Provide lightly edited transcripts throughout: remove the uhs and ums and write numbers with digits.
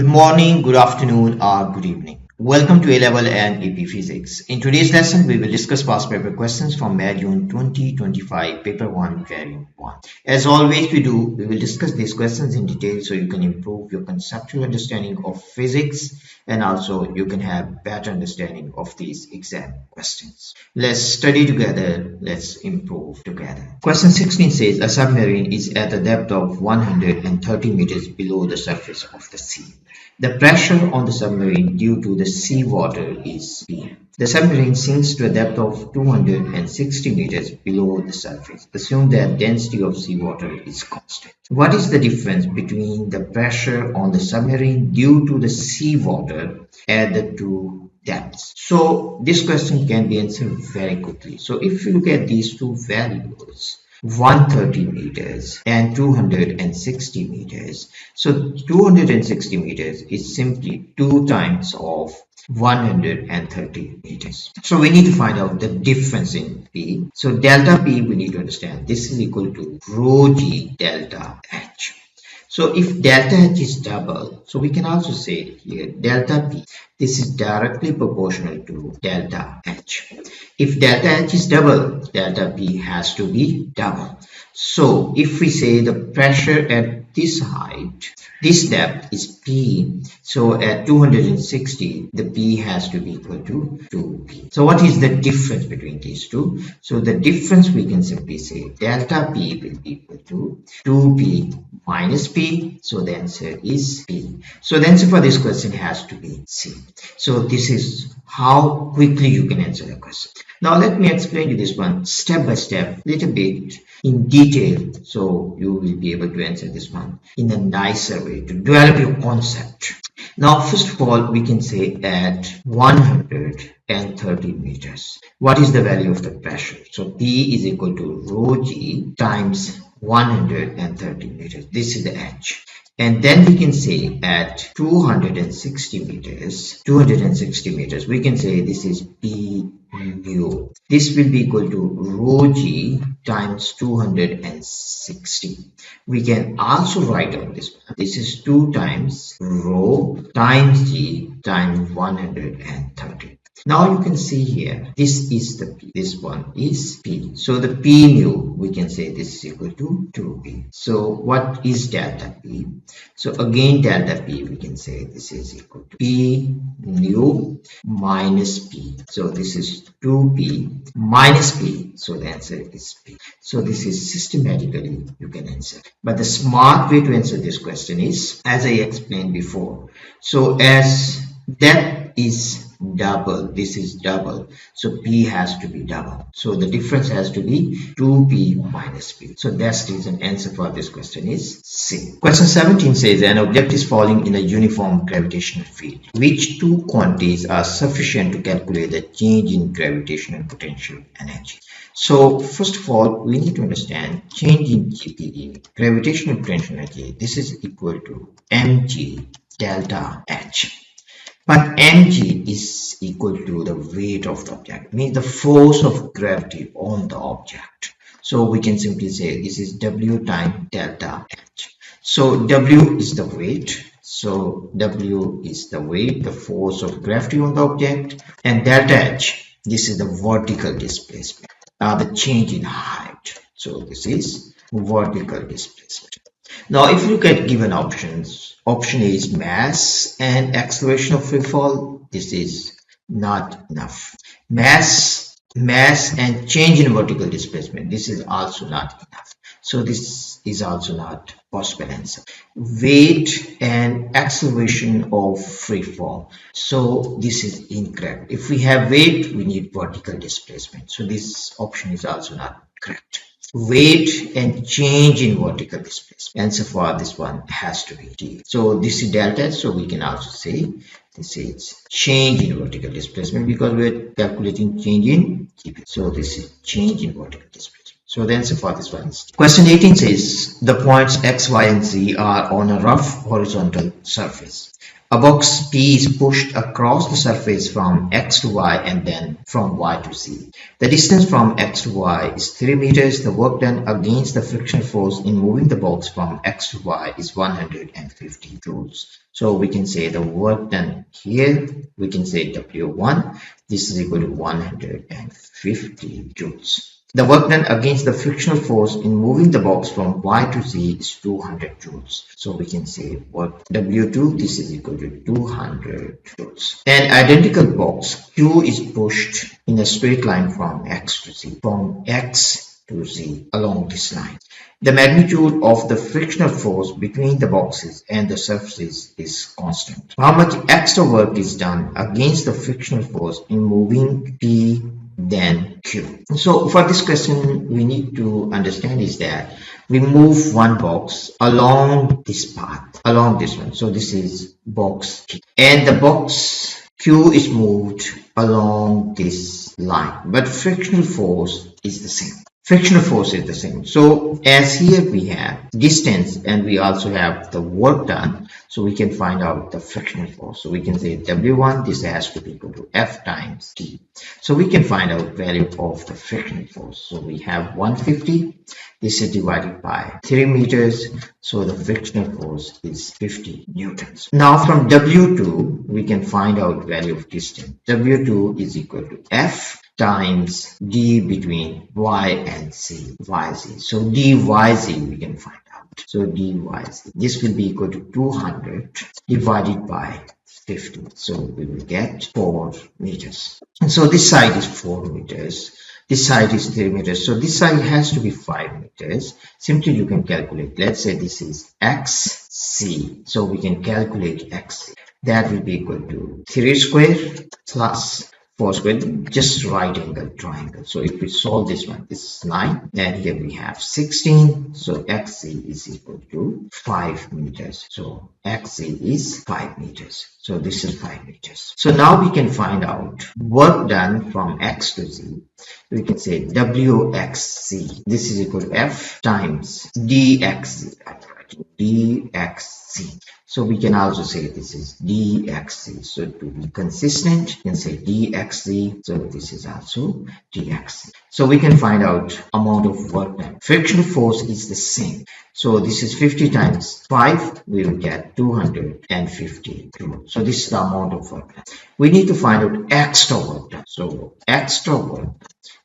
Good morning, good afternoon, or good evening. Welcome to A-Level and AP Physics. In today's lesson, we will discuss past paper questions from June 2025, Paper 1, Variant 1. As always we will discuss these questions in detail so you can improve your conceptual understanding of physics and also you can have better understanding of these exam questions. Let's study together, let's improve together. Question 16 says, a submarine is at a depth of 130 meters below the surface of the sea. The pressure on the submarine due to the seawater is P. The submarine sinks to a depth of 260 meters below the surface. Assume that density of seawater is constant. What is the difference between the pressure on the submarine due to the seawater at the two depths? So this question can be answered very quickly. So if you look at these two values, 130 meters and 260 meters. So 260 meters is simply 2 times of 130 meters. So we need to find out the difference in P. So delta P we need to understand. This is equal to rho G delta H. So if delta H is double, so we can also say here delta P, this is directly proportional to delta H. If delta H is double, delta P has to be double. So if we say the pressure at this height, this depth is P, so at 260, the P has to be equal to 2P. So what is the difference between these two? So the difference we can simply say delta P will be equal to 2P minus P, so the answer is P. So the answer for this question has to be C. So this is how quickly you can answer the question. Now let me explain you this one step by step, little bit in detail, so you will be able to answer this one in a nicer way to develop your concept. Now first of all, we can say at 130 meters, what is the value of the pressure? So P is equal to rho G times 130 meters. This is the H. And then we can say at 260 meters, we can say this is P mu. This will be equal to rho G times 260. We can also write down this one. This is 2 times rho times G times 130. Now you can see here, this is the P, this one is P. So the P mu, we can say this is equal to 2P. So what is delta P? So again delta P, we can say this is equal to P mu minus P. So this is 2P minus P. So the answer is P. So this is systematically you can answer. But the smart way to answer this question is, as I explained before. So as depth is double, this is double, so P has to be double, so the difference has to be 2P minus P. So that's the reason answer for this question is C. Question 17 says an object is falling in a uniform gravitational field. Which two quantities are sufficient to calculate the change in gravitational potential energy? So first of all, we need to understand change in GPE, gravitational potential energy. This is equal to mg delta H. But mg is equal to the weight of the object, means the force of gravity on the object. So we can simply say this is W times delta H. So W is the weight. So W is the weight, the force of gravity on the object. And delta H, this is the vertical displacement, the change in height. So this is vertical displacement. Now if you look at given options, option A is mass and acceleration of free fall. This is not enough. Mass and change in vertical displacement. This is also not enough. So this is also not possible answer. Weight and acceleration of free fall. So this is incorrect. If we have weight, we need vertical displacement. So this option is also not correct. Weight and change in vertical displacement. Answer for this one has to be D. So this is delta, so we can also say this is change in vertical displacement because we are calculating change in GP. So this is change in vertical displacement. So the answer for this one is D. Question 18 says the points X, Y, and Z are on a rough horizontal surface. A box P is pushed across the surface from X to Y and then from Y to Z. The distance from X to Y is 3 meters. The work done against the frictional force in moving the box from X to Y is 150 joules. So we can say the work done here, we can say W1, this is equal to 150 joules. The work done against the frictional force in moving the box from Y to Z is 200 joules. So we can say work W2, this is equal to 200 joules. An identical box Q is pushed in a straight line from X to Z, from X to Z along this line. The magnitude of the frictional force between the boxes and the surfaces is constant. How much extra work is done against the frictional force in moving P then Q? So for this question, we need to understand is that we move one box along this path, along this one. So this is box P, and the box Q is moved along this line, but frictional force is the same. Frictional force is the same. So as here we have distance and we also have the work done, so we can find out the frictional force. So we can say W1, this has to be equal to F times T. So we can find out value of the frictional force. So we have 150, this is divided by 3 meters, so the frictional force is 50 newtons. Now from W2, we can find out value of distance. W2 is equal to F times D between Y and Z, YZ. So DYZ we can find out. So DYZ, this will be equal to 200 divided by 50. So we will get 4 meters. And so this side is 4 meters. This side is 3 meters. So this side has to be 5 meters. Simply you can calculate. Let's say this is XC. So we can calculate XC. That will be equal to 3 square plus 4 square, just right angle triangle. So if we solve this one, this is 9, and here we have 16. So XC is equal to 5 meters. So XC is 5 meters. So this is 5 meters. So now we can find out work done from X to Z. We can say WXC. This is equal to F times DXC. DXC. So we can also say this is DXC. So to be consistent, you can say DXC. So this is also DXC. So we can find out amount of work done. Frictional force is the same. So this is 50 times 5. We will get 250 joules. So this is the amount of work done. We need to find out extra work done. So extra work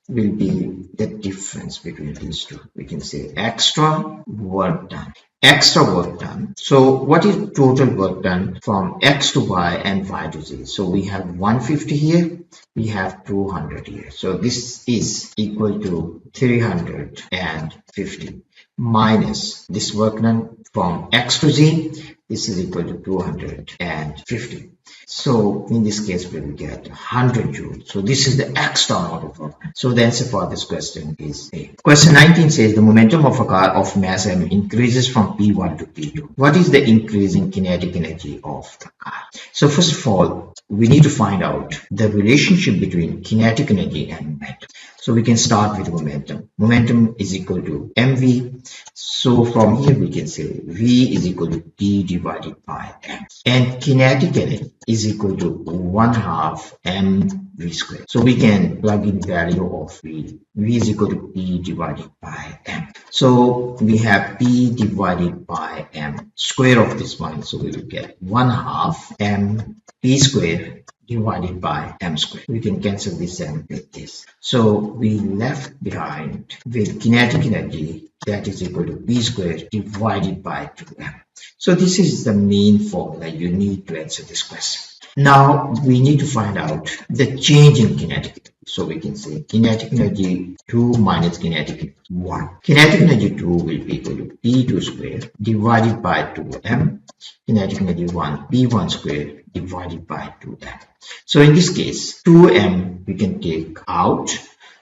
will be the difference between these two. We can say extra work done. Extra work done. So what is total work done from X to Y and Y to Z? So we have 150 here, we have 200 here. So this is equal to 350 minus this work done from X to Z. This is equal to 250. So in this case, we will get 100 joules. So this is the extra amount of work. So the answer for this question is A. Question 19 says the momentum of a car of mass m increases from P1 to P2. What is the increase in kinetic energy of the car? So first of all, we need to find out the relationship between kinetic energy and momentum. So we can start with momentum. Momentum is equal to mv. So from here we can say v is equal to d divided by m. And kinetic energy is equal to 1/2 mv squared. So we can plug in value of v. V is equal to p divided by m. So we have p divided by m, square of this one. So we will get 1/2 m p squared divided by m squared. We can cancel this m with this. So we left behind with kinetic energy that is equal to p squared divided by 2m. So this is the main formula you need to answer this question. Now we need to find out the change in kinetic energy. So we can say kinetic energy 2 minus kinetic energy 1. Kinetic energy 2 will be equal to P2 squared divided by 2m. Kinetic energy 1, P1 squared divided by 2m. So in this case, 2m we can take out.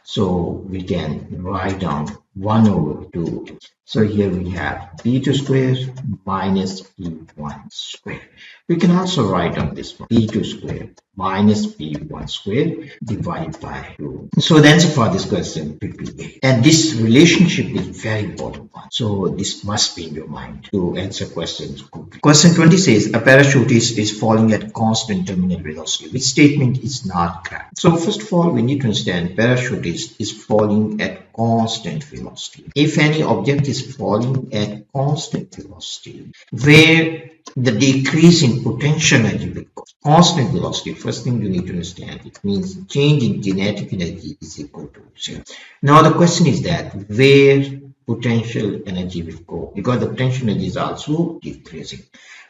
So we can write down 1 over 2. So here we have P2 squared minus P1 squared. We can also write down this one, P2 squared minus P1 squared divided by 2. So the answer for this question will be A. And this relationship is very important one. So this must be in your mind to answer questions quickly. Question 20 says a parachutist is falling at constant terminal velocity. Which statement is not correct? So first of all, we need to understand parachutist is falling at constant velocity. If any object is falling at constant velocity, where the decrease in potential energy will go. Constant velocity, first thing you need to understand, it means change in kinetic energy is equal to 0. Now the question is that where potential energy will go, because the potential energy is also decreasing.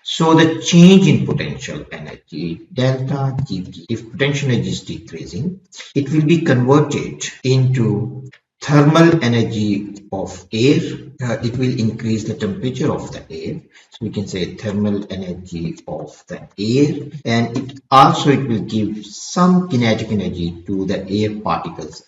So the change in potential energy, delta GT, if potential energy is decreasing, it will be converted into thermal energy of air. It will increase the temperature of the air. So we can say thermal energy of the air, and it will give some kinetic energy to the air particles.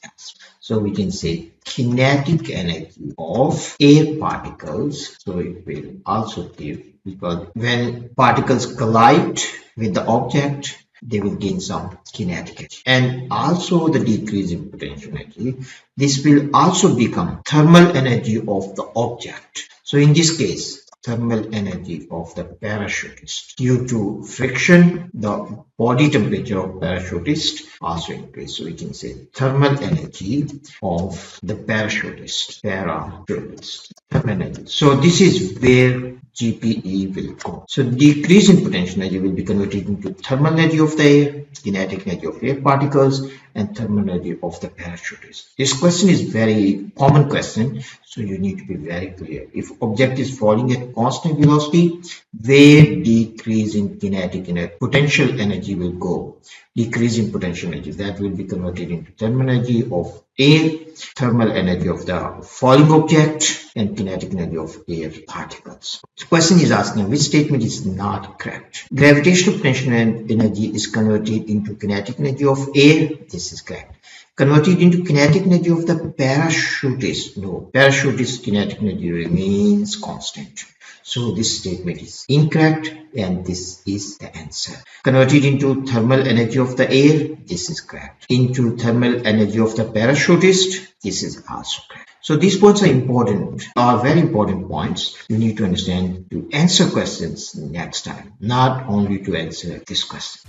So we can say kinetic energy of air particles. So it will also give, because when particles collide with the object, they will gain some kinetic energy. And also the decrease in potential energy, this will also become thermal energy of the object. So in this case, thermal energy of the parachutist. Due to friction, the body temperature of parachutist also increase. So we can say thermal energy of the parachutist. Thermal energy. So this is where GPE will go. So decrease in potential energy will be converted into thermal energy of the air, kinetic energy of air particles, and thermal energy of the parachutist. This question is very common question, so you need to be very clear. If object is falling at constant velocity, where decrease in kinetic energy, potential energy will go. Decrease in potential energy, that will be converted into thermal energy of air, thermal energy of the falling object, and kinetic energy of air particles. The question is asking which statement is not correct. Gravitational potential energy is converted into kinetic energy of air. This is correct. Converted into kinetic energy of the parachutist. No, parachutist kinetic energy remains constant. So this statement is incorrect, and this is the answer. Converted into thermal energy of the air. This is correct. Into thermal energy of the parachutist. This is also correct. So these points are very important points you need to understand to answer questions next time, not only to answer this question.